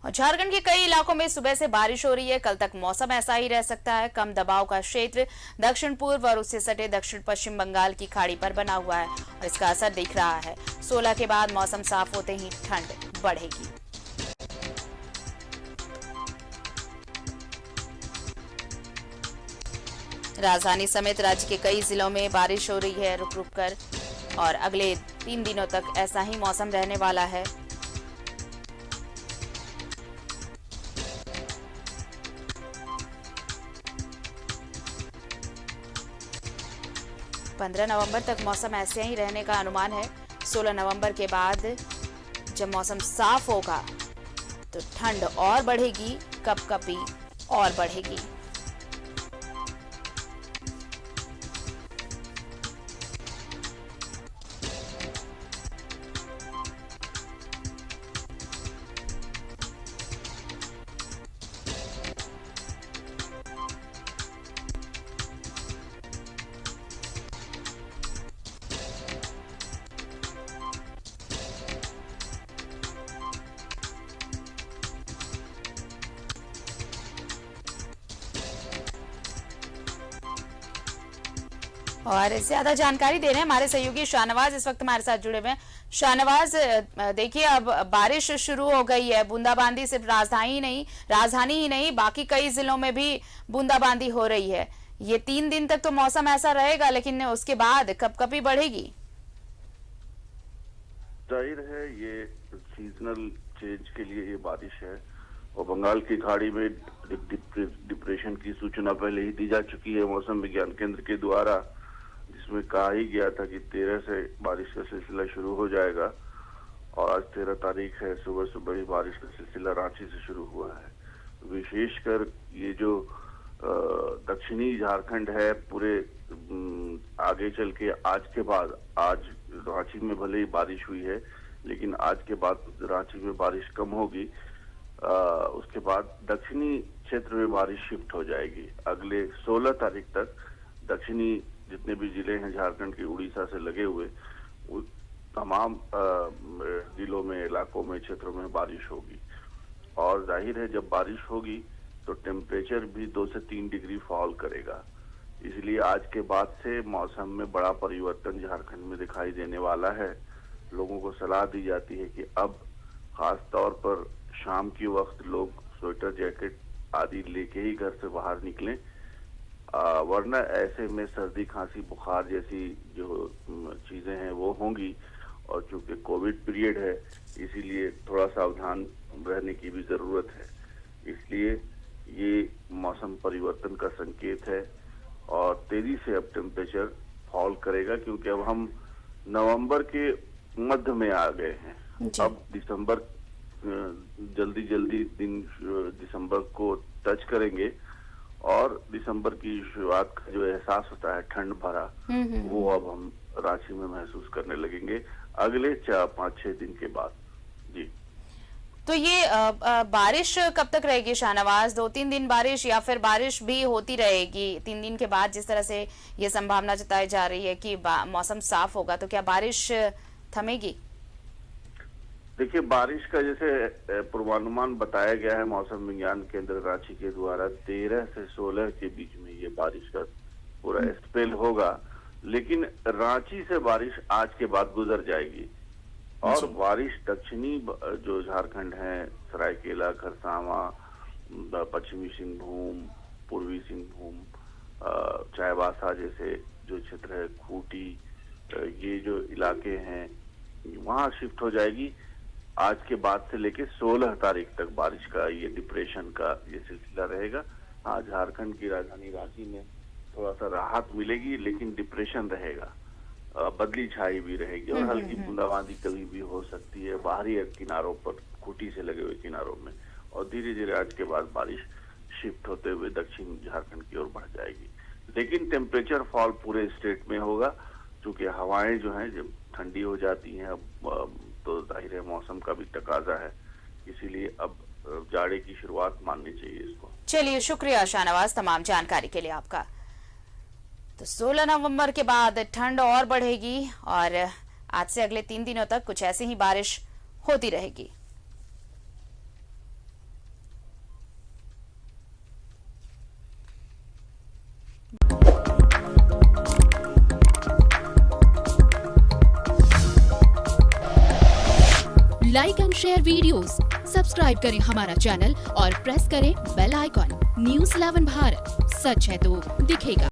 और झारखंड के कई इलाकों में सुबह से बारिश हो रही है। कल तक मौसम ऐसा ही रह सकता है। कम दबाव का क्षेत्र दक्षिण पूर्व और उससे सटे दक्षिण पश्चिम बंगाल की खाड़ी पर बना हुआ है और इसका असर दिख रहा है। 16 के बाद मौसम साफ होते ही ठंड बढ़ेगी। राजधानी समेत राज्य के कई जिलों में बारिश हो रही है रुक रुक कर और अगले 3 दिनों तक ऐसा ही मौसम रहने वाला है। पंद्रह नवंबर तक मौसम ऐसे ही रहने का अनुमान है। 16 नवंबर के बाद जब मौसम साफ होगा तो ठंड और बढ़ेगी, कपकपी और बढ़ेगी। और ज्यादा जानकारी दे रहे हैं हमारे सहयोगी शाहनवाज इस वक्त हमारे साथ जुड़े हुए हैं। शाहनवाज, देखिए अब बारिश शुरू हो गई है। बूंदाबांदी सिर्फ राजधानी ही नहीं बाकी कई जिलों में भी बूंदाबांदी हो रही है। ये 3 दिन तक तो मौसम ऐसा रहेगा, लेकिन उसके बाद कपकपी बढ़ेगी। जाहिर है ये सीजनल चेंज के लिए ये बारिश है और बंगाल की खाड़ी में डिप्रेशन की सूचना पहले ही दी जा चुकी है मौसम विज्ञान केंद्र के द्वारा, जिसमें कहा ही गया था कि 13 से बारिश का सिलसिला शुरू हो जाएगा और आज 13 तारीख है। सुबह सुबह ही बारिश का सिलसिला रांची से शुरू हुआ है। विशेषकर ये जो दक्षिणी झारखंड है पूरे आगे चल के आज के बाद, आज रांची में भले ही बारिश हुई है लेकिन आज के बाद रांची में बारिश कम होगी। उसके बाद दक्षिणी क्षेत्र में बारिश शिफ्ट हो जाएगी। अगले 16 तारीख तक दक्षिणी जितने भी जिले हैं झारखंड के उड़ीसा से लगे हुए तमाम जिलों में, इलाकों में, क्षेत्रों में बारिश होगी और जाहिर है जब बारिश होगी तो टेम्परेचर भी 2 से 3 डिग्री फॉल करेगा। इसलिए आज के बाद से मौसम में बड़ा परिवर्तन झारखंड में दिखाई देने वाला है। लोगों को सलाह दी जाती है कि अब खास तौर पर शाम के वक्त लोग स्वेटर, जैकेट आदि लेके ही घर से बाहर निकलें, वरना ऐसे में सर्दी, खांसी, बुखार जैसी जो चीजें हैं वो होंगी और चूंकि कोविड पीरियड है इसीलिए थोड़ा सावधान रहने की भी जरूरत है। इसलिए ये मौसम परिवर्तन का संकेत है और तेजी से अब टेम्परेचर फॉल करेगा क्योंकि अब हम नवंबर के मध्य में आ गए हैं। अब दिसंबर जल्दी दिन दिसंबर को टच करेंगे और दिसंबर की शुरुआत का जो एहसास होता है ठंड भरा, वो अब हम रांची में महसूस करने लगेंगे अगले 4-5-6 दिन के बाद। जी, तो ये बारिश कब तक रहेगी शाहनवाज? 2-3 दिन बारिश या फिर बारिश भी होती रहेगी 3 दिन के बाद? जिस तरह से ये संभावना जताई जा रही है कि मौसम साफ होगा, तो क्या बारिश थमेगी? देखिए, बारिश का जैसे पूर्वानुमान बताया गया है मौसम विज्ञान केंद्र रांची के द्वारा 13 से 16 के बीच में ये बारिश का पूरा स्पेल होगा, लेकिन रांची से बारिश आज के बाद गुजर जाएगी और बारिश दक्षिणी जो झारखंड है, सरायकेला, खरसावां, पश्चिमी सिंहभूम, पूर्वी सिंहभूम, चाईबासा जैसे जो क्षेत्र है, खूंटी, ये जो इलाके हैं वहां शिफ्ट हो जाएगी। आज के बाद से लेके 16 तारीख तक बारिश का ये डिप्रेशन का ये सिलसिला रहेगा। हाँ, झारखंड की राजधानी रांची में थोड़ा सा राहत मिलेगी लेकिन डिप्रेशन रहेगा, बदली छाई भी रहेगी और हल्की बूंदाबांदी कभी भी हो सकती है बाहरी किनारों पर, खूंटी से लगे हुए किनारों में, और धीरे धीरे आज के बाद बारिश शिफ्ट होते हुए दक्षिण झारखंड की ओर बढ़ जाएगी। लेकिन टेम्परेचर फॉल पूरे स्टेट में होगा क्योंकि हवाएं जो हैं जब ठंडी हो जाती हैं अब तो जाहिर है मौसम का भी तकाजा है, इसीलिए अब जाड़े की शुरुआत माननी चाहिए इसको। चलिए, शुक्रिया शाहनवाज तमाम जानकारी के लिए आपका। तो 16 नवंबर के बाद ठंड और बढ़ेगी और आज से अगले 3 दिनों तक कुछ ऐसी ही बारिश होती रहेगी। Like and share videos, subscribe करें हमारा चैनल और प्रेस करें बेल आइकॉन। न्यूज़ 11 भारत, सच है तो दिखेगा।